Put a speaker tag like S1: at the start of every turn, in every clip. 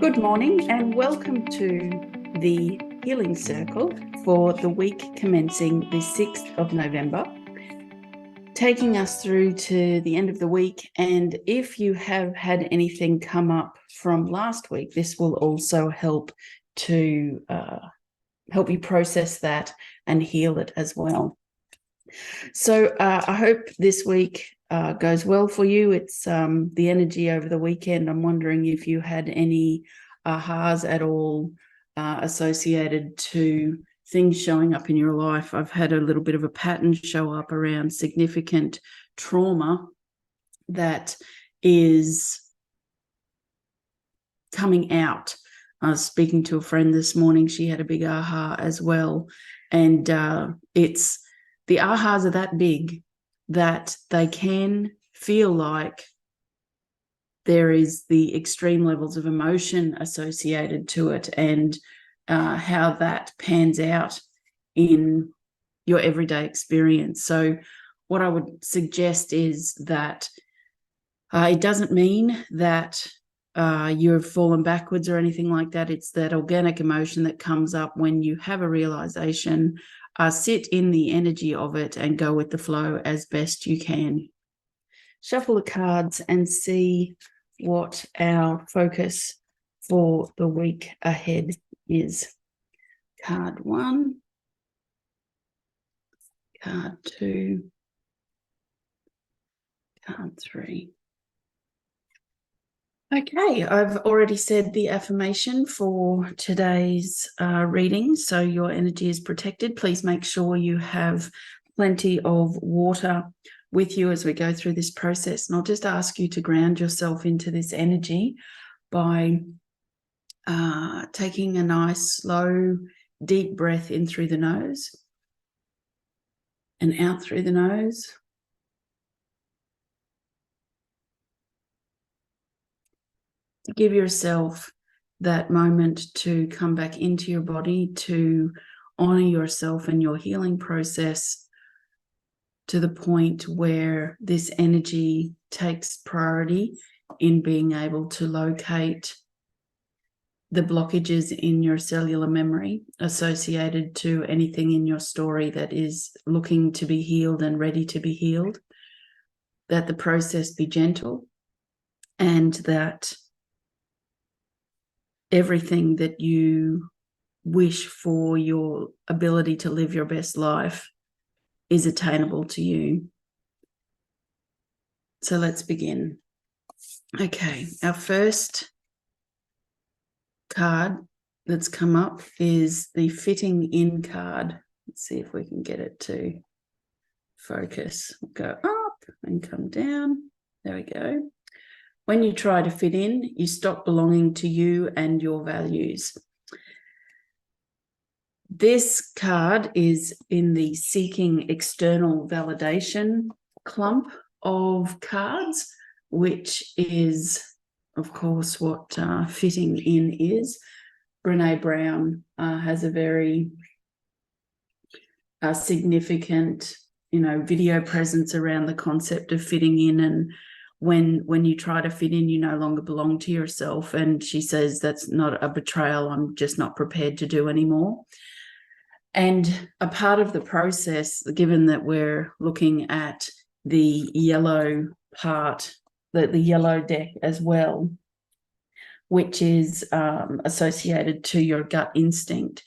S1: Good morning and welcome to the Healing Circle for the week commencing the 6th of November, taking us through to the end of the week. And if you have had anything come up from last week, this will also help to help you process that and heal it as well. So I hope this week goes well for you. It's the energy over the weekend. I'm wondering if you had any ahas at all associated to things showing up in your life. I've had a little bit of a pattern show up around significant trauma that is coming out. I was speaking to a friend this morning. She had a big aha as well. And it's the ahas are that big that they can feel like there is the extreme levels of emotion associated to it, and how that pans out in your everyday experience. So what I would suggest is that it doesn't mean that you've fallen backwards or anything like that. It's that organic emotion that comes up when you have a realization. Sit in the energy of it and go with the flow as best you can. Shuffle the cards and see what our focus for the week ahead is. Card 1, card 2, card 3. Okay, I've already said the affirmation for today's reading, so your energy is protected. Please make sure you have plenty of water with you as we go through this process. And I'll just ask you to ground yourself into this energy by taking a nice, slow, deep breath in through the nose and out through the nose. Give yourself that moment to come back into your body, to honor yourself and your healing process to the point where this energy takes priority in being able to locate the blockages in your cellular memory associated to anything in your story that is looking to be healed and ready to be healed, that the process be gentle, and that everything that you wish for your ability to live your best life is attainable to you. So let's begin. Okay, our first card that's come up is the fitting in card. Let's see if we can get it to focus. We'll go up and come down. There we go. When you try to fit in, you stop belonging to you and your values. This card is in the seeking external validation clump of cards, which is, of course, what fitting in is. Brené Brown has a very significant, video presence around the concept of fitting in, and when you try to fit in, you no longer belong to yourself. And she says that's not a betrayal. I'm just not prepared to do anymore. And a part of the process, given that we're looking at the yellow part, the yellow deck as well, which is associated to your gut instinct,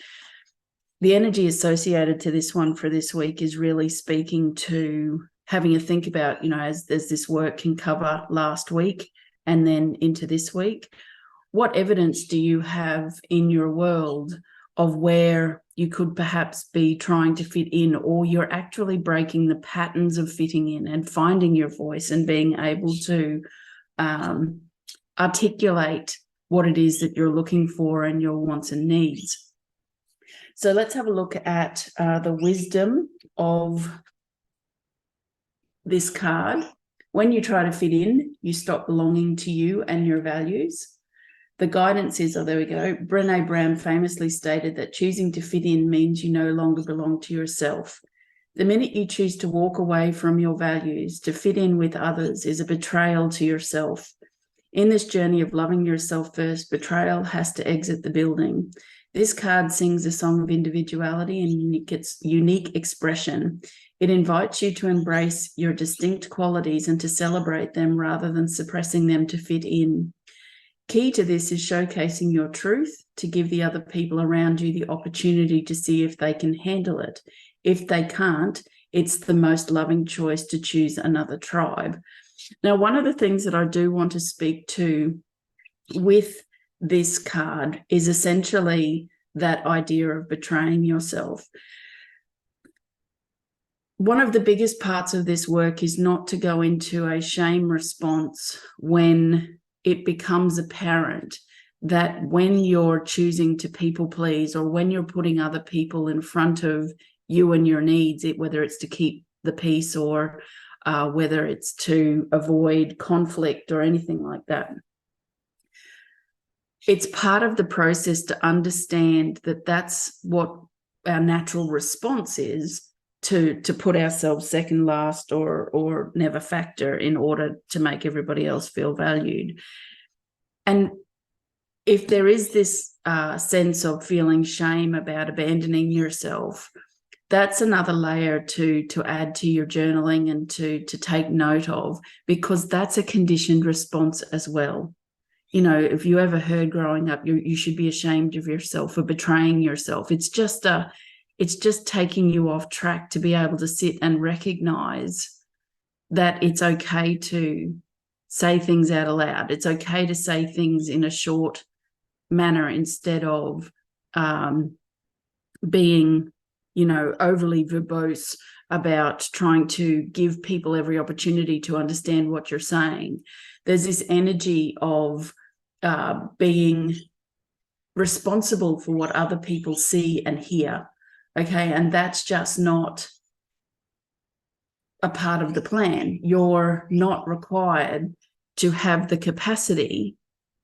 S1: the energy associated to this one for this week is really speaking to having a think about, as this work can cover last week and then into this week, what evidence do you have in your world of where you could perhaps be trying to fit in, or you're actually breaking the patterns of fitting in and finding your voice and being able to articulate what it is that you're looking for and your wants and needs. So let's have a look at the wisdom of this card. When you try to fit in, you stop belonging to you and your values. The guidance is, there we go. Brené Brown famously stated that choosing to fit in means you no longer belong to yourself. The minute you choose to walk away from your values to fit in with others is a betrayal to yourself. In this journey of loving yourself first, betrayal has to exit the building. This card sings a song of individuality and unique expression. It invites you to embrace your distinct qualities and to celebrate them rather than suppressing them to fit in. Key to this is showcasing your truth to give the other people around you the opportunity to see if they can handle it. If they can't, it's the most loving choice to choose another tribe. Now, one of the things that I do want to speak to with this card is essentially that idea of betraying yourself. One of the biggest parts of this work is not to go into a shame response when it becomes apparent that when you're choosing to people please, or when you're putting other people in front of you and your needs, whether it's to keep the peace or whether it's to avoid conflict or anything like that. It's part of the process to understand that that's what our natural response is, to put ourselves second last or never factor in order to make everybody else feel valued. And if there is this sense of feeling shame about abandoning yourself, that's another layer to add to your journaling and to take note of, because that's a conditioned response as well. You know, if you ever heard growing up, you should be ashamed of yourself for betraying yourself. It's just taking you off track to be able to sit and recognize that it's okay to say things out aloud. It's okay to say things in a short manner instead of being, overly verbose about trying to give people every opportunity to understand what you're saying. There's this energy of being responsible for what other people see and hear. Okay, and that's just not a part of the plan. You're not required to have the capacity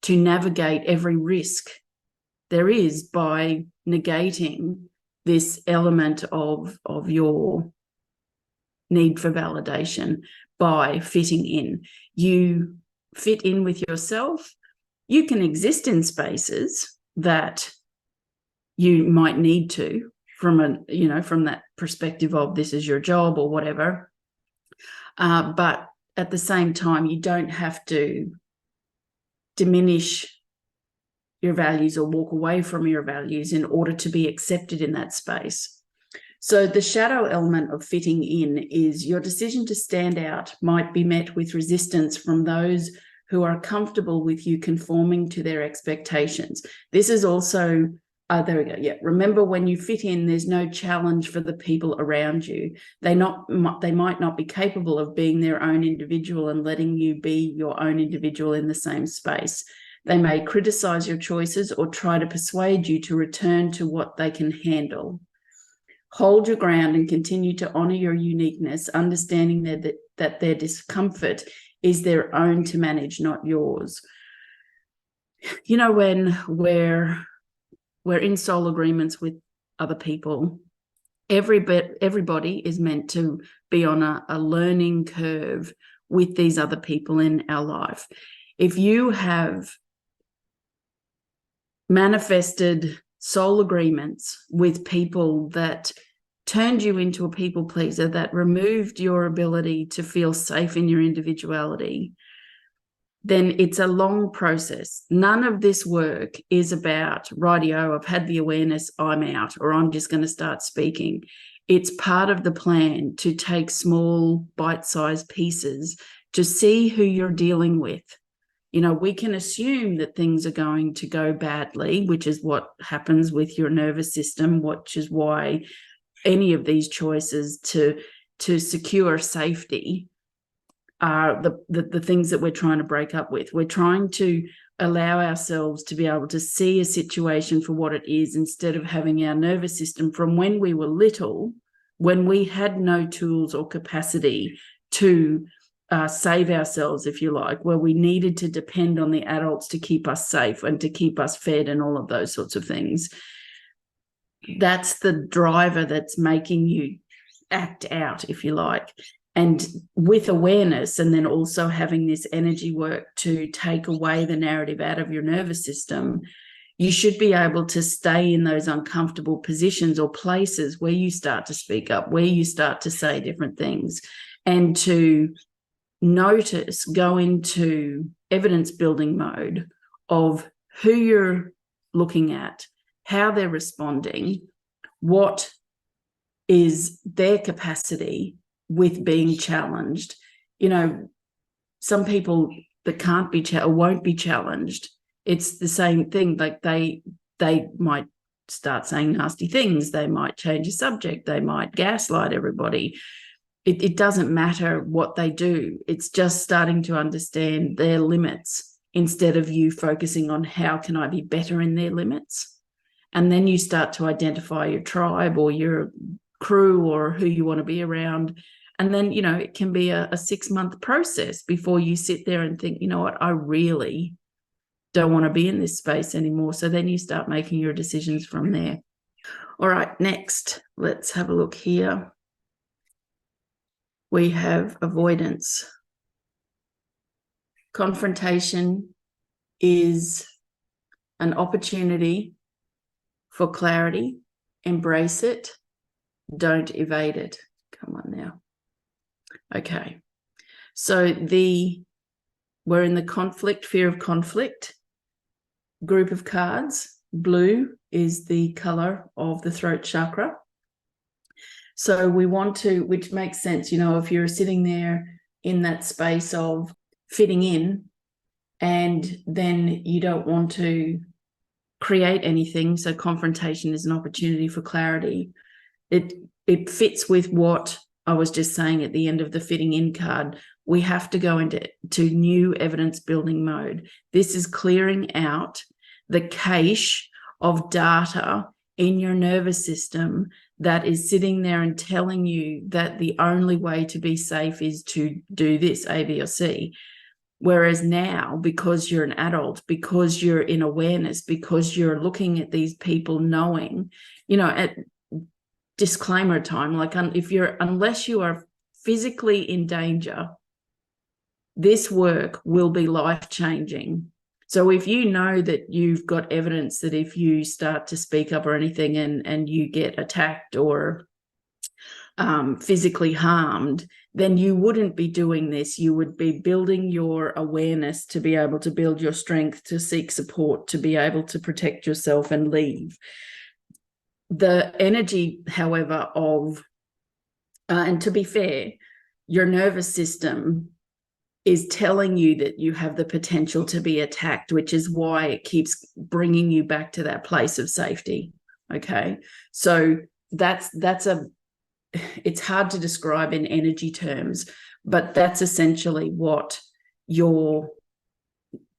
S1: to navigate every risk there is by negating this element of your need for validation by fitting in. You fit in with yourself. You can exist in spaces that you might need to, from that perspective of this is your job or whatever. But at the same time, you don't have to diminish your values or walk away from your values in order to be accepted in that space. So the shadow element of fitting in is your decision to stand out might be met with resistance from those who are comfortable with you conforming to their expectations. This is also there we go. Yeah. Remember, when you fit in, there's no challenge for the people around you. They might not be capable of being their own individual and letting you be your own individual in the same space. They may criticize your choices or try to persuade you to return to what they can handle. Hold your ground and continue to honor your uniqueness, understanding that their discomfort is their own to manage, not yours. When we're in soul agreements with other people, everybody is meant to be on a learning curve with these other people in our life. If you have manifested soul agreements with people that turned you into a people pleaser, that removed your ability to feel safe in your individuality, then it's a long process. None of this work is about, rightio, I've had the awareness, I'm out, or I'm just going to start speaking. It's part of the plan to take small bite-sized pieces to see who you're dealing with. We can assume that things are going to go badly, which is what happens with your nervous system, which is why any of these choices to secure safety are the things that we're trying to break up with. We're trying to allow ourselves to be able to see a situation for what it is, instead of having our nervous system from when we were little, when we had no tools or capacity to save ourselves, if you like, where we needed to depend on the adults to keep us safe and to keep us fed and all of those sorts of things. That's the driver that's making you act out, if you like. and with awareness, and then also having this energy work to take away the narrative out of your nervous system, you should be able to stay in those uncomfortable positions or places where you start to speak up, where you start to say different things, and to notice, go into evidence building mode of who you're looking at, how they're responding, what is their capacity with being challenged. You know, some people that can't be or won't be challenged, it's the same thing. Like they might start saying nasty things, they might change a subject, they might gaslight everybody. It doesn't matter what they do. It's just starting to understand their limits instead of you focusing on how can I be better in their limits. And then you start to identify your tribe or your crew or who you want to be around. And then, you know, it can be a 6-month process before you sit there and think, you know what, I really don't want to be in this space anymore. So then you start making your decisions from there. All right, next, let's have a look here. We have avoidance. Confrontation is an opportunity for clarity. Embrace it. Don't evade it. Come on now. Okay. So we're in the conflict, fear of conflict group of cards. Blue is the color of the throat chakra. So we want to, which makes sense, you know, if you're sitting there in that space of fitting in and then you don't want to create anything. So confrontation is an opportunity for clarity. It fits with what I was just saying at the end of the fitting in card. We have to go into new evidence building mode. This is clearing out the cache of data in your nervous system that is sitting there and telling you that the only way to be safe is to do this, A, B, or C. Whereas now, because you're an adult, because you're in awareness, because you're looking at these people knowing, you know, at disclaimer time, like unless you are physically in danger, this work will be life-changing. So if you know that you've got evidence that if you start to speak up or anything and you get attacked or physically harmed, then you wouldn't be doing this. You would be building your awareness to be able to build your strength, to seek support, to be able to protect yourself and leave. The energy, however, of, and to be fair, your nervous system is telling you that you have the potential to be attacked, which is why it keeps bringing you back to that place of safety. Okay. So it's hard to describe in energy terms, but that's essentially what your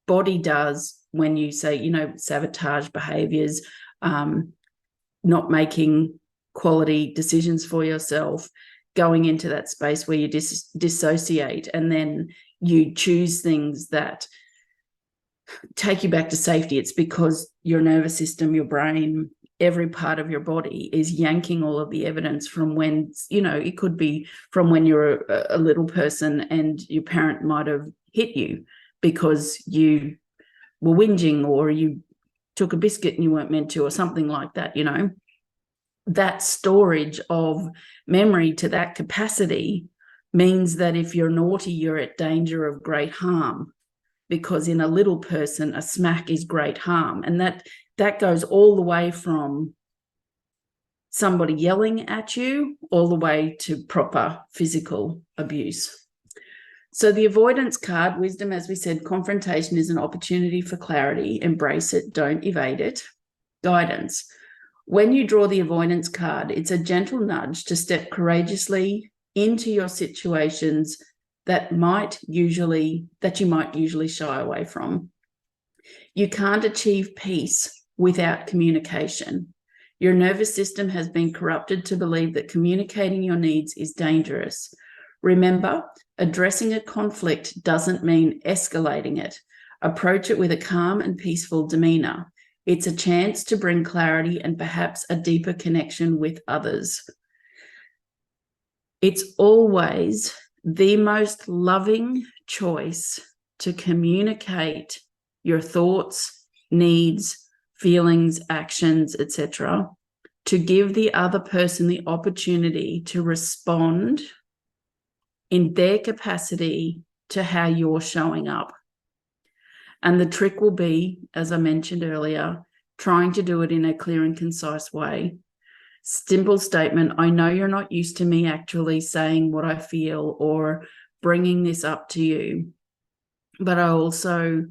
S1: body does when you say, you know, sabotage behaviors, not making quality decisions for yourself, going into that space where you dissociate, and then you choose things that take you back to safety. It's because your nervous system, your brain, every part of your body is yanking all of the evidence from when, you know, it could be from when you're a little person and your parent might have hit you because you were whinging or you took a biscuit and you weren't meant to, or something like that, you know. That storage of memory to that capacity means that if you're naughty, you're at danger of great harm, because in a little person, a smack is great harm. And that goes all the way from somebody yelling at you all the way to proper physical abuse. So the avoidance card, wisdom, as we said, confrontation is an opportunity for clarity. Embrace it, don't evade it. Guidance. When you draw the avoidance card, it's a gentle nudge to step courageously into your situations that you might usually shy away from. You can't achieve peace without communication. Your nervous system has been corrupted to believe that communicating your needs is dangerous. Remember, addressing a conflict doesn't mean escalating it. Approach it with a calm and peaceful demeanor. It's a chance to bring clarity and perhaps a deeper connection with others. It's always the most loving choice to communicate your thoughts, needs, feelings, actions, etc., to give the other person the opportunity to respond in their capacity to how you're showing up. And the trick will be, as I mentioned earlier, trying to do it in a clear and concise way. Simple statement, I know you're not used to me actually saying what I feel or bringing this up to you, but I also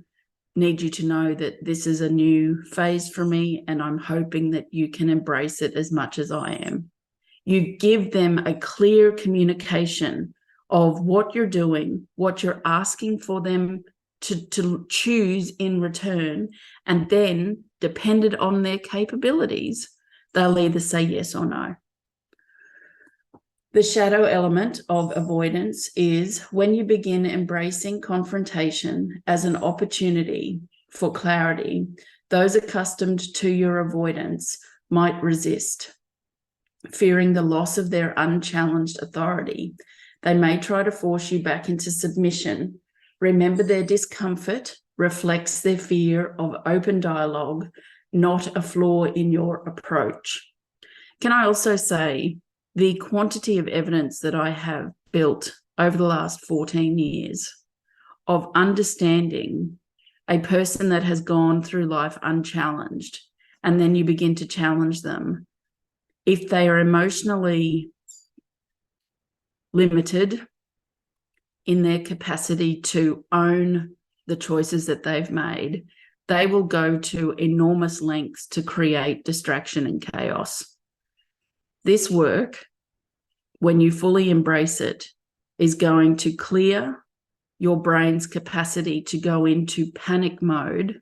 S1: need you to know that this is a new phase for me, and I'm hoping that you can embrace it as much as I am. You give them a clear communication of what you're doing, what you're asking for them to choose in return, and then, dependent on their capabilities, they'll either say yes or no. The shadow element of avoidance is when you begin embracing confrontation as an opportunity for clarity, those accustomed to your avoidance might resist, fearing the loss of their unchallenged authority. They may try to force you back into submission. Remember, their discomfort reflects their fear of open dialogue, not a flaw in your approach. Can I also say the quantity of evidence that I have built over the last 14 years of understanding a person that has gone through life unchallenged, and then you begin to challenge them. If they are emotionally limited in their capacity to own the choices that they've made, they will go to enormous lengths to create distraction and chaos. This work, when you fully embrace it, is going to clear your brain's capacity to go into panic mode,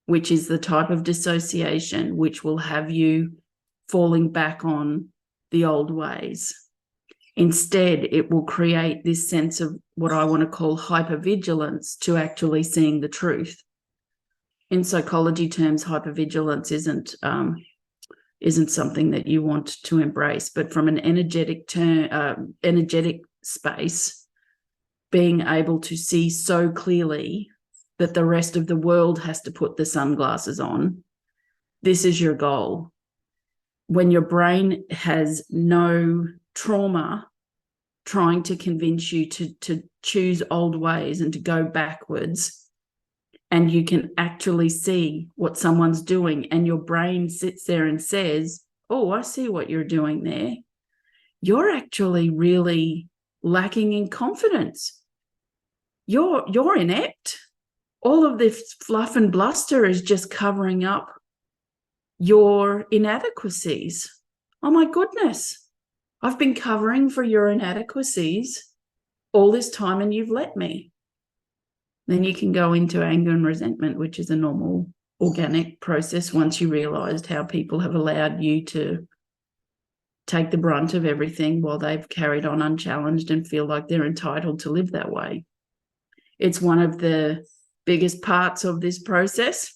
S1: which is the type of dissociation which will have you falling back on the old ways. Instead, it will create this sense of what I want to call hypervigilance to actually seeing the truth. In psychology terms, hypervigilance isn't something that you want to embrace, but from an energetic space, being able to see so clearly that the rest of the world has to put the sunglasses on, this is your goal. When your brain has no trauma trying to convince you to choose old ways and to go backwards, and you can actually see what someone's doing, and your brain sits there and says, oh, I see what you're doing there. You're actually really lacking in confidence. You're inept. All of this fluff and bluster is just covering up your inadequacies. Oh my goodness. I've been covering for your inadequacies all this time, and you've let me. Then you can go into anger and resentment, which is a normal organic process once you realized how people have allowed you to take the brunt of everything while they've carried on unchallenged and feel like they're entitled to live that way. It's one of the biggest parts of this process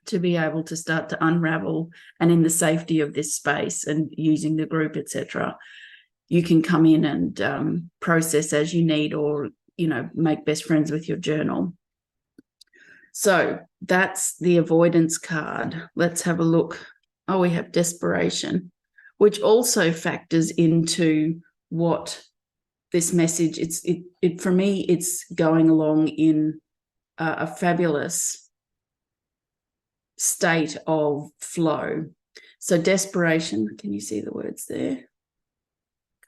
S1: to be able to start to unravel, and in the safety of this space and using the group, etc., you can come in and process as you need, or make best friends with your journal. So that's the avoidance card. Let's have a look. Oh, we have desperation, which also factors into what this message, for me, it's going along in a fabulous state of flow. So desperation, can you see the words there?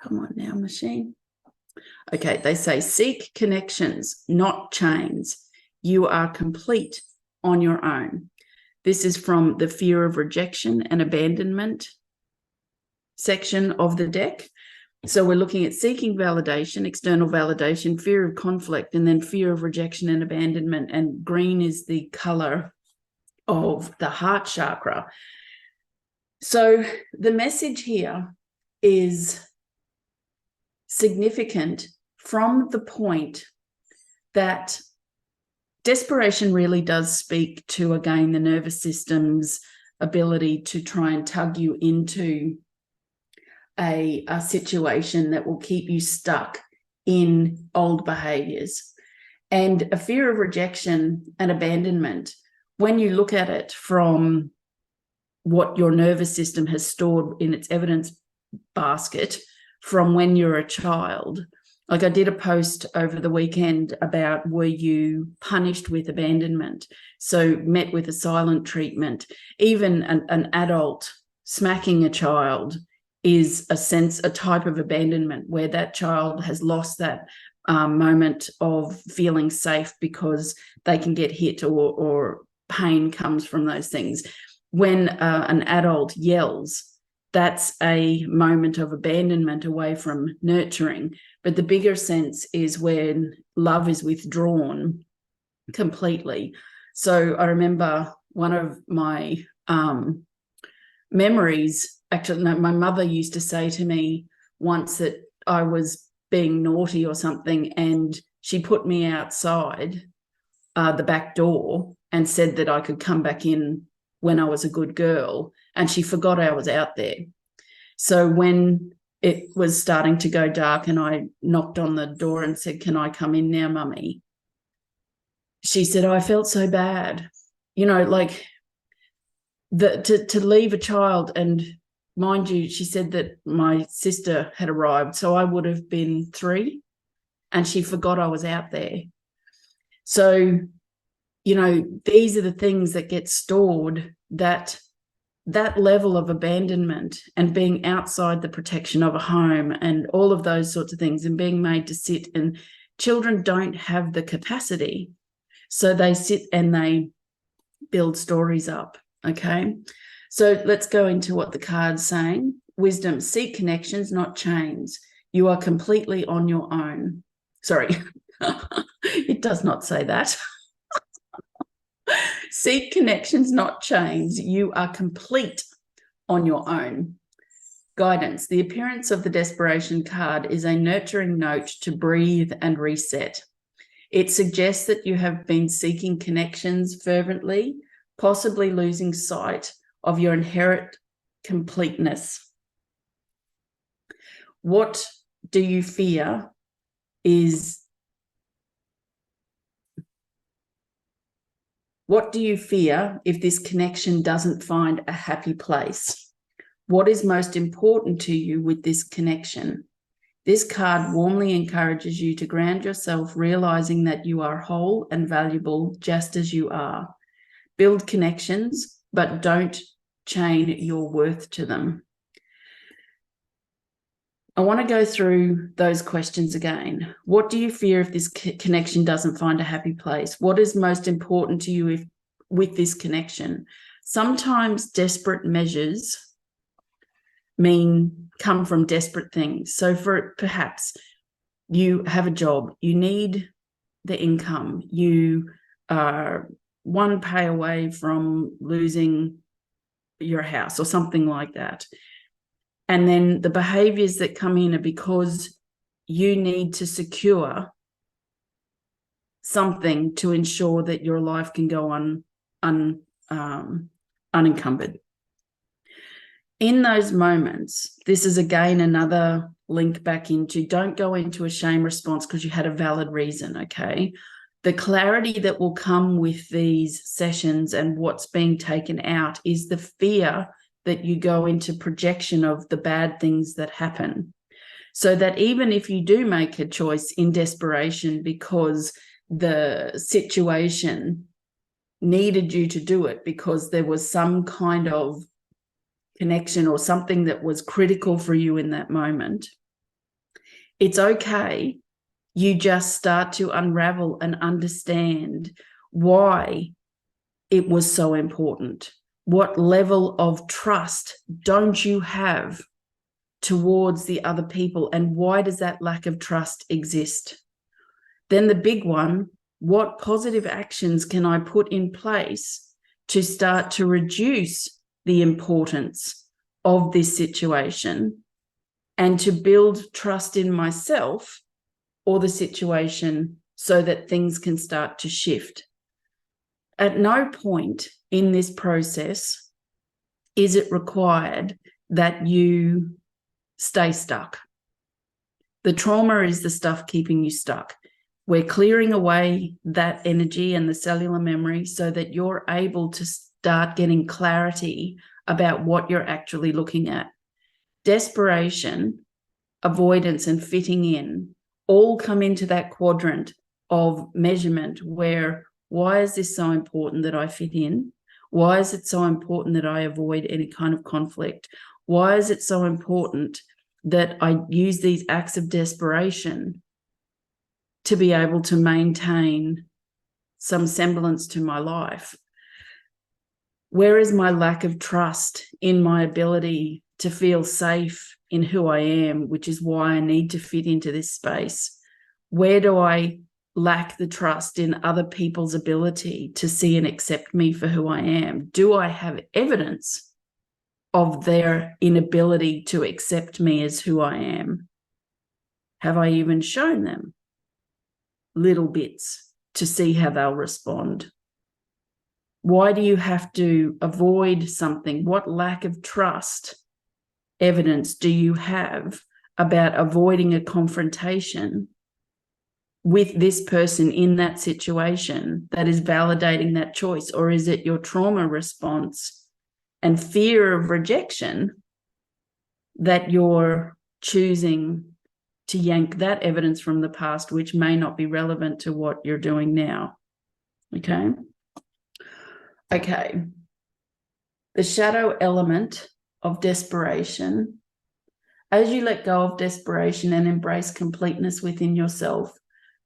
S1: Come on now, machine. Okay, they say seek connections, not chains. You are complete on your own. This is from the fear of rejection and abandonment section of the deck. So we're looking at seeking validation, external validation, fear of conflict, and then fear of rejection and abandonment. And green is the color of the heart chakra. So the message here is significant from the point that desperation really does speak to, again, the nervous system's ability to try and tug you into a situation that will keep you stuck in old behaviors. And a fear of rejection and abandonment, when you look at it from what your nervous system has stored in its evidence basket from when you're a child. Like I did a post over the weekend about, were you punished with abandonment? So met with a silent treatment. Even an adult smacking a child is a type of abandonment where that child has lost that moment of feeling safe because they can get hit or pain comes from those things. When an adult yells, that's a moment of abandonment away from nurturing. But the bigger sense is when love is withdrawn completely. So I remember one of my memories, actually, no, my mother used to say to me once that I was being naughty or something, and she put me outside the back door and said that I could come back in when I was a good girl, and she forgot I was out there. So when it was starting to go dark and I knocked on the door and said, "Can I come in now, Mummy?" She said, "I felt so bad." You know, like to leave a child, and mind you, she said that my sister had arrived, so I would have been 3, and she forgot I was out there. So, you know, these are the things that get stored, that level of abandonment and being outside the protection of a home and all of those sorts of things, and being made to sit, and children don't have the capacity. So they sit and they build stories up. Okay. So let's go into what the card's saying. Wisdom: seek connections, not chains. You are completely on your own. Sorry, it does not say that. Seek connections, not chains. You are complete on your own. Guidance: the appearance of the desperation card is a nurturing note to breathe and reset. It suggests that you have been seeking connections fervently, possibly losing sight of your inherent completeness. What do you fear is What do you fear if this connection doesn't find a happy place? What is most important to you with this connection? This card warmly encourages you to ground yourself, realizing that you are whole and valuable just as you are. Build connections, but don't chain your worth to them. I want to go through those questions again. What do you fear if this connection doesn't find a happy place? What is most important to you with this connection? Sometimes desperate measures come from desperate things. So perhaps you have a job, you need the income, you are one pay away from losing your house or something like that. And then the behaviors that come in are because you need to secure something to ensure that your life can go on unencumbered. In those moments, this is again another link back into, don't go into a shame response because you had a valid reason, okay? The clarity that will come with these sessions and what's being taken out is the fear that you go into projection of the bad things that happen. So that even if you do make a choice in desperation because the situation needed you to do it because there was some kind of connection or something that was critical for you in that moment, it's okay. You just start to unravel and understand why it was so important. What level of trust don't you have towards the other people, and why does that lack of trust exist? Then the big one, what positive actions can I put in place to start to reduce the importance of this situation and to build trust in myself or the situation so that things can start to shift? At no point in this process is it required that you stay stuck. The trauma is the stuff keeping you stuck. We're clearing away that energy and the cellular memory so that you're able to start getting clarity about what you're actually looking at. Desperation, avoidance, and fitting in all come into that quadrant of measurement where, why is this so important that I fit in? Why is it so important that I avoid any kind of conflict? Why is it so important that I use these acts of desperation to be able to maintain some semblance to my life? Where is my lack of trust in my ability to feel safe in who I am, which is why I need to fit into this space? Where do I lack the trust in other people's ability to see and accept me for who I am? Do I have evidence of their inability to accept me as who I am? Have I even shown them little bits to see how they'll respond? Why do you have to avoid something? What lack of trust evidence do you have about avoiding a confrontation with this person in that situation that is validating that choice? Or is it your trauma response and fear of rejection that you're choosing to yank that evidence from the past, which may not be relevant to what you're doing now? Okay. The shadow element of desperation. As you let go of desperation and embrace completeness within yourself,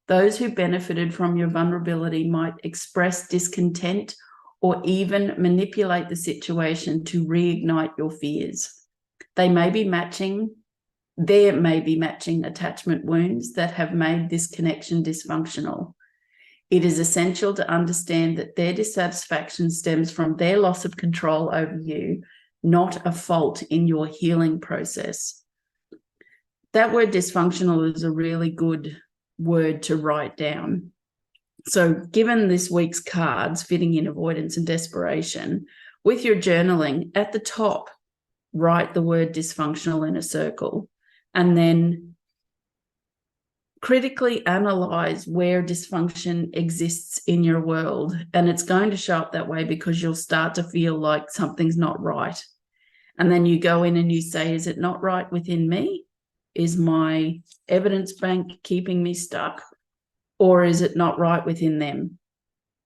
S1: those who benefited from your vulnerability might express discontent or even manipulate the situation to reignite your fears. There may be matching attachment wounds that have made this connection dysfunctional. It is essential to understand that their dissatisfaction stems from their loss of control over you, not a fault in your healing process. That word dysfunctional is a really good word to write down. So given this week's cards, fitting in, avoidance, and desperation, with your journaling, at the top, write the word dysfunctional in a circle, and then critically analyze where dysfunction exists in your world. And it's going to show up that way because you'll start to feel like something's not right. And then you go in and you say, is it not right within me? Is my evidence bank keeping me stuck? Or is it not right within them?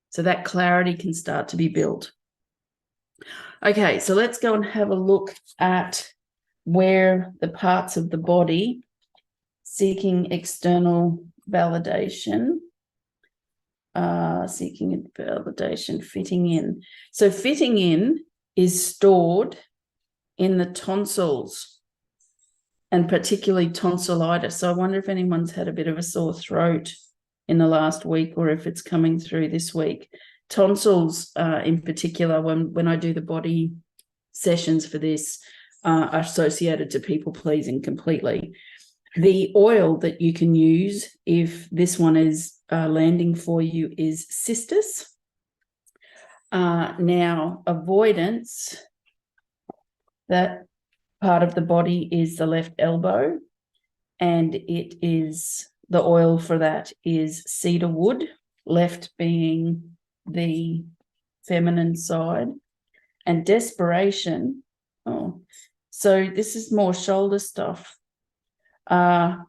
S1: So that clarity can start to be built. Okay, so let's go and have a look at where the parts of the body seeking external validation, fitting in. So fitting in is stored in the tonsils, and particularly tonsillitis. So I wonder if anyone's had a bit of a sore throat in the last week, or if it's coming through this week. Tonsils in particular, when I do the body sessions for this, are associated to people pleasing completely. The oil that you can use, if this one is landing for you, is cistus. Now, avoidance, that part of the body is the left elbow, and it is, the oil for that is cedar wood, left being the feminine side. And desperation, so this is more shoulder stuff. The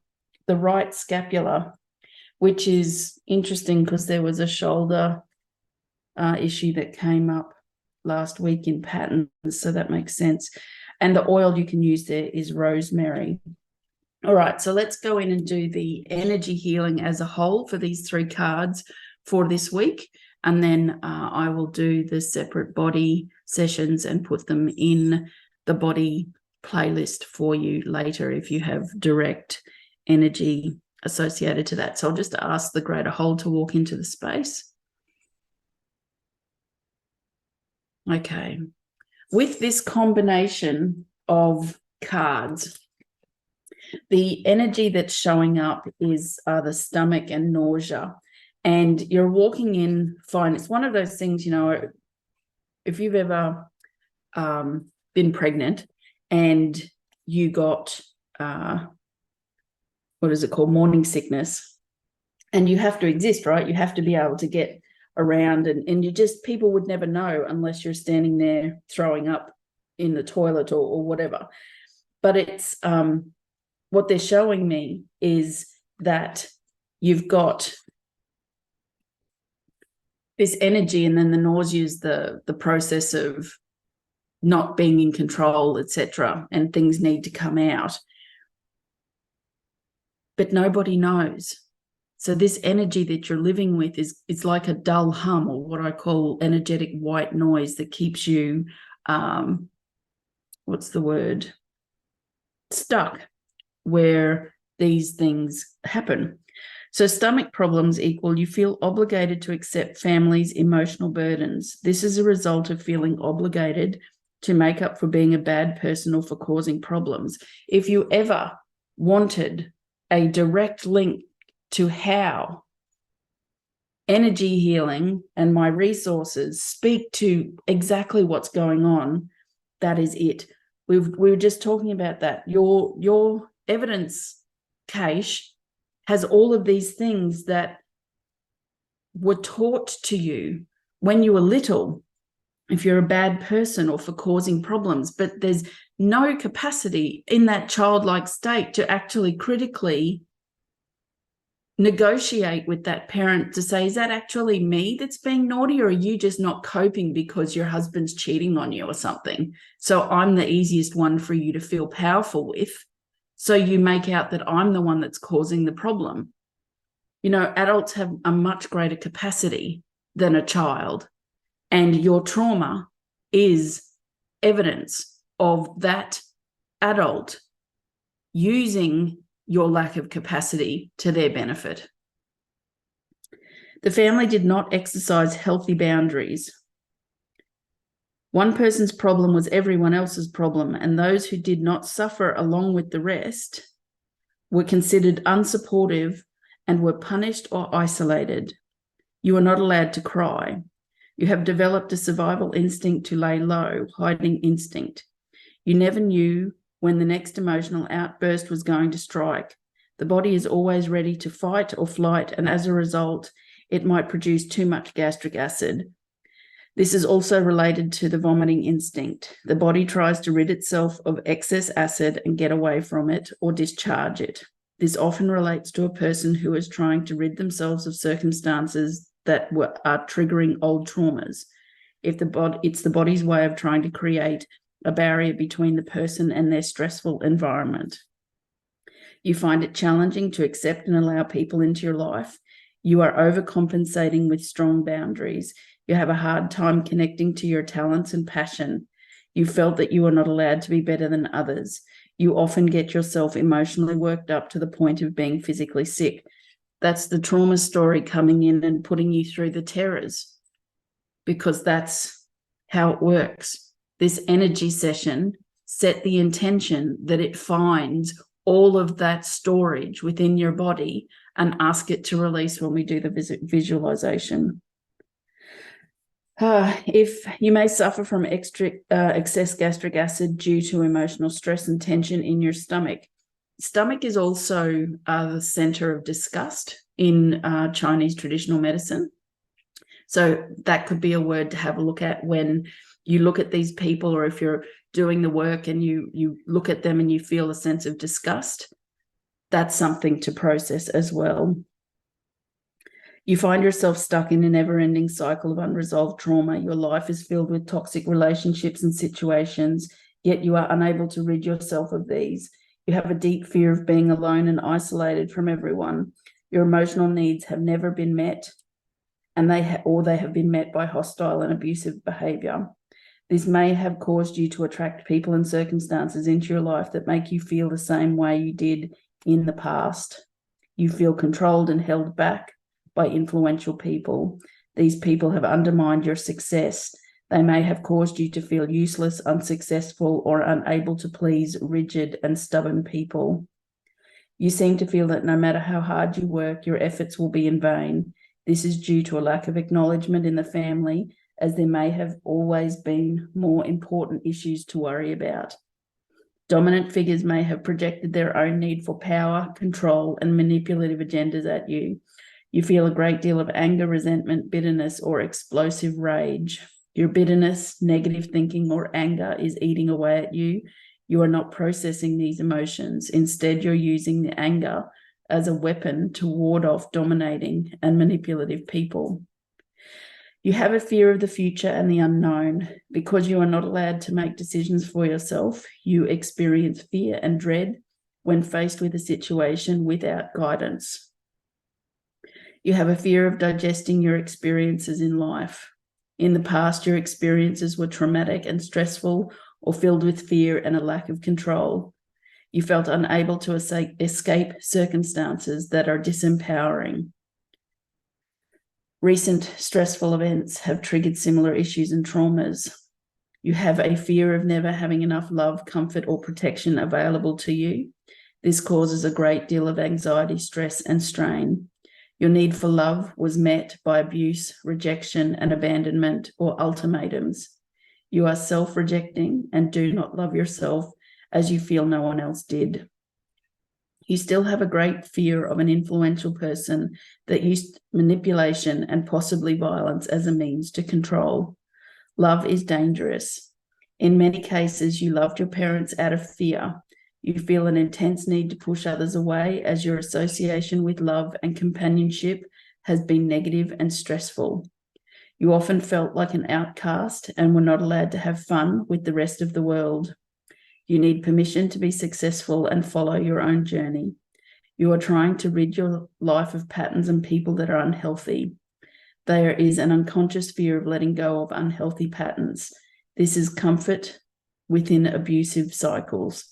S1: right scapula, which is interesting because there was a shoulder issue that came up last week in patterns, so that makes sense. And the oil you can use there is rosemary. All right, so let's go in and do the energy healing as a whole for these 3 cards for this week, and then I will do the separate body sessions and put them in the body playlist for you later if you have direct energy associated to that. So I'll just ask the greater whole to walk into the space. Okay. With this combination of cards, the energy that's showing up is the stomach and nausea. And you're walking in fine. It's one of those things, if you've ever been pregnant and you got, what is it called, morning sickness. And you have to exist, right? You have to be able to get around, and you just, people would never know unless you're standing there throwing up in the toilet or whatever. But it's what they're showing me is that you've got this energy, and then the nausea is the process of not being in control, etc., and things need to come out. But nobody knows. So this energy that you're living with it's like a dull hum, or what I call energetic white noise, that keeps you, what's the word? Stuck where these things happen. So stomach problems equal you feel obligated to accept family's emotional burdens. This is a result of feeling obligated to make up for being a bad person or for causing problems. If you ever wanted a direct link to how energy healing and my resources speak to exactly what's going on, that is it. We were just talking about that. Your evidence cache has all of these things that were taught to you when you were little, if you're a bad person or for causing problems, but there's no capacity in that childlike state to actually critically negotiate with that parent to say, is that actually me that's being naughty, or are you just not coping because your husband's cheating on you or something? So I'm the easiest one for you to feel powerful with. So you make out that I'm the one that's causing the problem. You know, adults have a much greater capacity than a child, and your trauma is evidence of that adult using your lack of capacity to their benefit. The family did not exercise healthy boundaries. One person's problem was everyone else's problem, and those who did not suffer along with the rest were considered unsupportive and were punished or isolated. You are not allowed to cry. You have developed a survival instinct to lay low, hiding instinct. You never knew when the next emotional outburst was going to strike. The body is always ready to fight or flight, and as a result, it might produce too much gastric acid. This is also related to the vomiting instinct. The body tries to rid itself of excess acid and get away from it or discharge it. This often relates to a person who is trying to rid themselves of circumstances that are triggering old traumas. It's the body's way of trying to create a barrier between the person and their stressful environment. You find it challenging to accept and allow people into your life. You are overcompensating with strong boundaries. You have a hard time connecting to your talents and passion. You felt that you are not allowed to be better than others. You often get yourself emotionally worked up to the point of being physically sick. That's the trauma story coming in and putting you through the terrors, because that's how it works. This energy session set the intention that it finds all of that storage within your body and ask it to release when we do the visualization. If you may suffer from excess gastric acid due to emotional stress and tension in your stomach. Stomach is also the center of disgust in Chinese traditional medicine. So that could be a word to have a look at when you look at these people, or if you're doing the work and you look at them and you feel a sense of disgust. That's something to process as well. You find yourself stuck in a never-ending cycle of unresolved trauma. Your life is filled with toxic relationships and situations, yet you are unable to rid yourself of these. You have a deep fear of being alone and isolated from everyone. Your emotional needs have never been met, and they have been met by hostile and abusive behavior. This may have caused you to attract people and circumstances into your life that make you feel the same way you did in the past. You feel controlled and held back by influential people. These people have undermined your success. They may have caused you to feel useless, unsuccessful, or unable to please rigid and stubborn people. You seem to feel that no matter how hard you work, your efforts will be in vain. This is due to a lack of acknowledgement in the family, as there may have always been more important issues to worry about. Dominant figures may have projected their own need for power, control, and manipulative agendas at you. You feel a great deal of anger, resentment, bitterness, or explosive rage. Your bitterness, negative thinking, or anger is eating away at you. You are not processing these emotions. Instead, you're using the anger as a weapon to ward off dominating and manipulative people. You have a fear of the future and the unknown. Because you are not allowed to make decisions for yourself, you experience fear and dread when faced with a situation without guidance. You have a fear of digesting your experiences in life. In the past, your experiences were traumatic and stressful or filled with fear and a lack of control. You felt unable to escape circumstances that are disempowering. Recent stressful events have triggered similar issues and traumas. You have a fear of never having enough love, comfort, or protection available to you. This causes a great deal of anxiety, stress, and strain. Your need for love was met by abuse, rejection, and abandonment, or ultimatums. You are self-rejecting and do not love yourself as you feel no one else did. You still have a great fear of an influential person that used manipulation and possibly violence as a means to control. Love is dangerous. In many cases, you loved your parents out of fear. You feel an intense need to push others away as your association with love and companionship has been negative and stressful. You often felt like an outcast and were not allowed to have fun with the rest of the world. You need permission to be successful and follow your own journey. You are trying to rid your life of patterns and people that are unhealthy. There is an unconscious fear of letting go of unhealthy patterns. This is comfort within abusive cycles.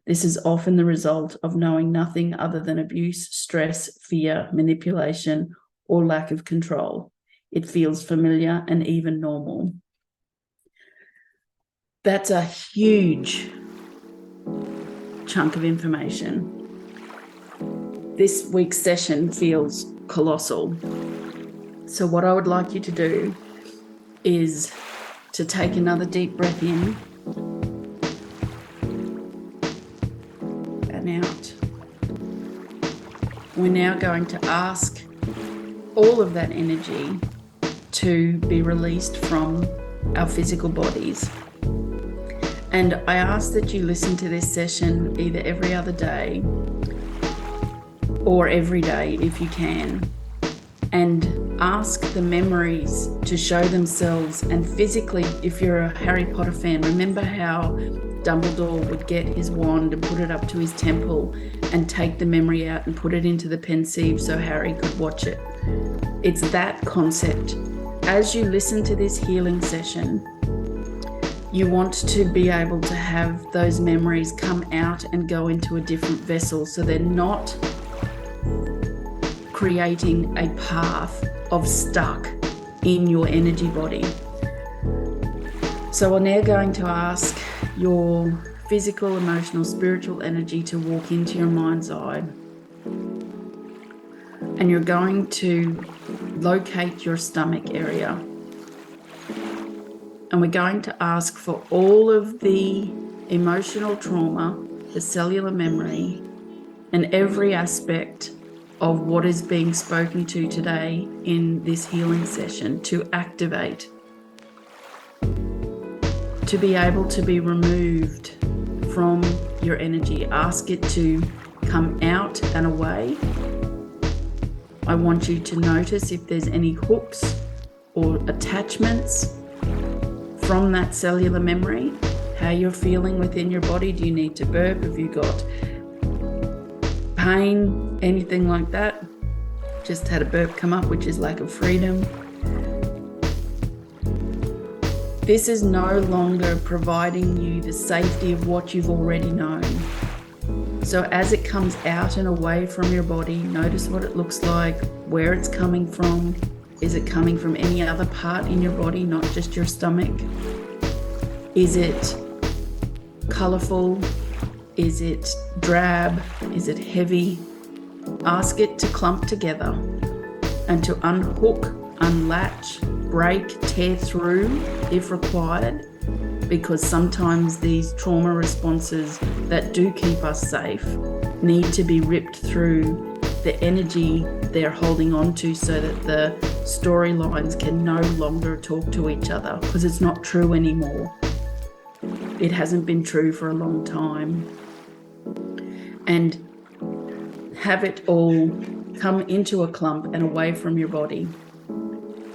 S1: This is often the result of knowing nothing other than abuse, stress, fear, manipulation, or lack of control. It feels familiar and even normal. That's a huge chunk of information. This week's session feels colossal. So what I would like you to do is to take another deep breath in and out. We're now going to ask all of that energy to be released from our physical bodies. And I ask that you listen to this session either every other day or every day if you can, and ask the memories to show themselves. And physically, if you're a Harry Potter fan, remember how Dumbledore would get his wand and put it up to his temple and take the memory out and put it into the Pensieve so Harry could watch it. It's that concept. As you listen to this healing session, you want to be able to have those memories come out and go into a different vessel so they're not creating a path of stuck in your energy body. So we're now going to ask your physical, emotional, spiritual energy to walk into your mind's eye. And you're going to locate your stomach area. And we're going to ask for all of the emotional trauma, the cellular memory, and every aspect of what is being spoken to today in this healing session to activate, to be able to be removed from your energy. Ask it to come out and away. I want you to notice if there's any hooks or attachments from that cellular memory, how you're feeling within your body. Do you need to burp? Have you got pain? Anything like that? Just had a burp come up, which is lack of freedom. This is no longer providing you the safety of what you've already known. So as it comes out and away from your body, notice what it looks like, where it's coming from. Is it coming from any other part in your body, not just your stomach? Is it colorful? Is it drab? Is it heavy? Ask it to clump together and to unhook, unlatch, break, tear through if required, because sometimes these trauma responses that do keep us safe need to be ripped through the energy they're holding on to, so that the storylines can no longer talk to each other, because it's not true anymore. It hasn't been true for a long time. And have it all come into a clump and away from your body.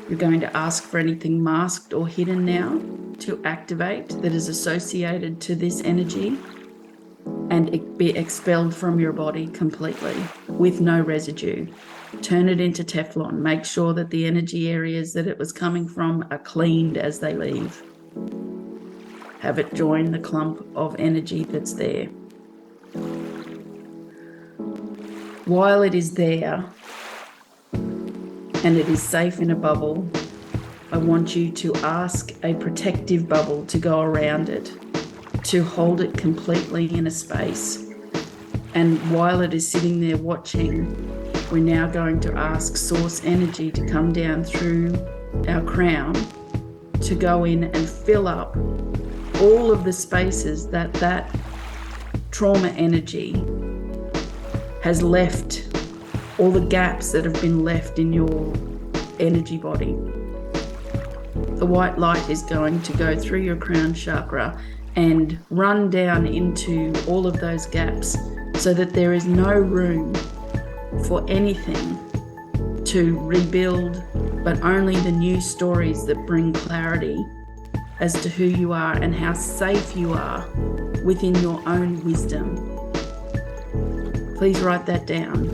S1: You're going to ask for anything masked or hidden now to activate that is associated to this energy, and it be expelled from your body completely with no residue. Turn it into Teflon. Make sure that the energy areas that it was coming from are cleaned as they leave. Have it join the clump of energy that's there. While it is there and it is safe in a bubble, I want you to ask a protective bubble to go around it, to hold it completely in a space. And while it is sitting there watching, we're now going to ask source energy to come down through our crown to go in and fill up all of the spaces that trauma energy has left, all the gaps that have been left in your energy body. The white light is going to go through your crown chakra and run down into all of those gaps, so that there is no room for anything to rebuild, but only the new stories that bring clarity as to who you are and how safe you are within your own wisdom. Please write that down.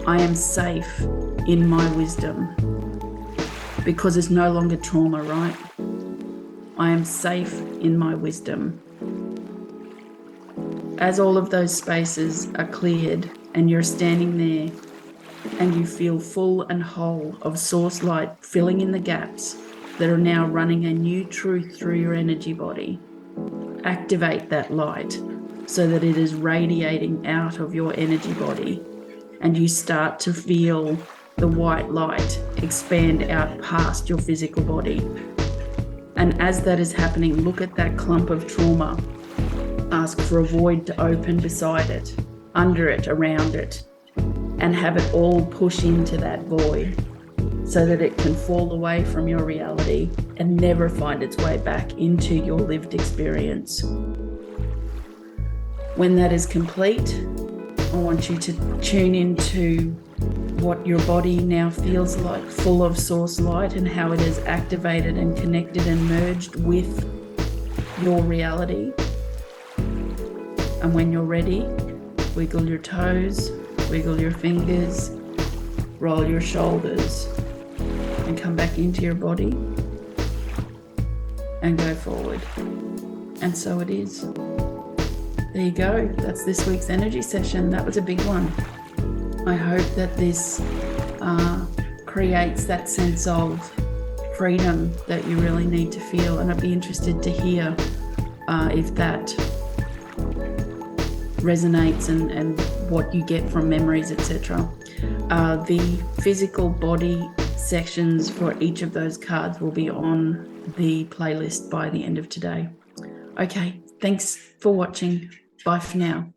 S1: I am safe in my wisdom, because it's no longer trauma, right? I am safe in my wisdom. As all of those spaces are cleared and you're standing there and you feel full and whole of source light filling in the gaps that are now running a new truth through your energy body, activate that light so that it is radiating out of your energy body, and you start to feel the white light expand out past your physical body. And as that is happening, look at that clump of trauma. Ask for a void to open beside it, under it, around it, and have it all push into that void so that it can fall away from your reality and never find its way back into your lived experience. When that is complete, I want you to tune into what your body now feels like, full of source light, and how it is activated and connected and merged with your reality. And when you're ready, wiggle your toes, wiggle your fingers, roll your shoulders, and come back into your body and go forward. And so it is. There you go. That's this week's energy session. That was a big one. I hope that this creates that sense of freedom that you really need to feel. And I'd be interested to hear if that resonates and what you get from memories, etc. The physical body sections for each of those cards will be on the playlist by the end of today. Okay, thanks for watching. Bye for now.